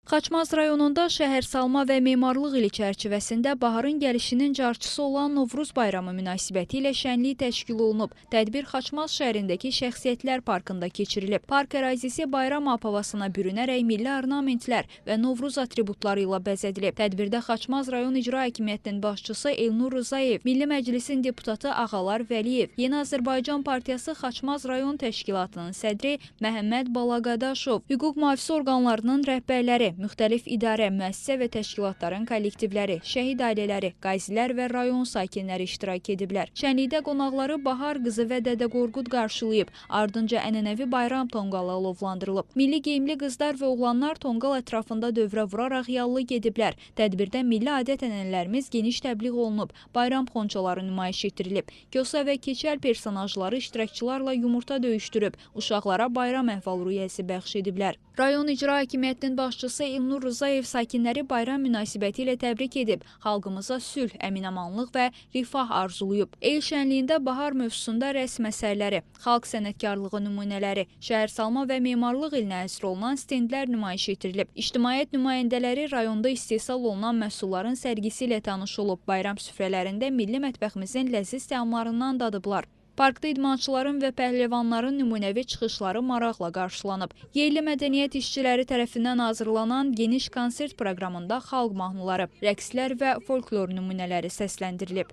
Xaçmaz rayonunda şəhərsalma və memarlıq ili çərçivəsində baharın gəlişinin carçısı olan Novruz bayramı münasibəti ilə şənlik təşkil olunub. Tədbir Xaçmaz şəhərindəki Şəxsiyyətlər Parkında keçirilib. Park ərazisi bayram havasına bürünərək milli ornamentlər və Novruz atributları ilə bəzədilib. Tədbirdə Xaçmaz rayon İcra Hakimiyyətinin başçısı Elnur Rzayev, Milli Məclisin deputatı Ağalar Vəliyev, Yeni Azərbaycan Partiyası Xaçmaz rayon təşkilatının sədri Məhəmməd Balaqadaşov, hüquq mühafizə orqanlarının rəhbərləri, müxtəlif idarə, müəssisə və təşkilatların kollektivləri, şəhid ailələri, qazilər və rayon sakinləri iştirak ediblər. Şənlikdə qonaqları Bahar qızı və Dədə Qorqud qarşılayıb, ardınca ənənəvi bayram tonqalı alovlandırılıb. Milli geyimli qızlar və oğlanlar tonqal ətrafında dövrə vuraraq yallı gediblər. Tədbirdə milli adət-ənənələrimiz geniş təbliğ olunub, bayram xonçaları nümayiş etdirilib. Kosa və keçəl personajları iştirakçılarla yumurta döyüşdürüb, uşaqlara bayram əhval-ruhiyyəsi bəxş ediblər. Rayon İcra Hakimiyyətinin başçısı Elnur Rzayev sakinləri bayram münasibəti ilə təbrik edib, xalqımıza sülh, əminamanlıq və rifah arzulayıb. El şənliyində bahar mövzusunda rəsm əsərləri, xalq sənətkarlığı nümunələri, şəhərsalma və memarlıq ilinə həsr olunan stendlər nümayiş etdirilib. İctimaiyyət nümayəndələri rayonda istehsal olunan məhsulların sərgisi ilə tanış olub. Bayram süfrələrində milli mətbəximizin ləziz təamlarından dadıblar. Parkda idmançıların və pəhləvanların nümunəvi çıxışları maraqla qarşılanıb. Yerli mədəniyyət işçiləri tərəfindən hazırlanan geniş konsert proqramında xalq mahnıları, rəqslər və folklor nümunələri səsləndirilib.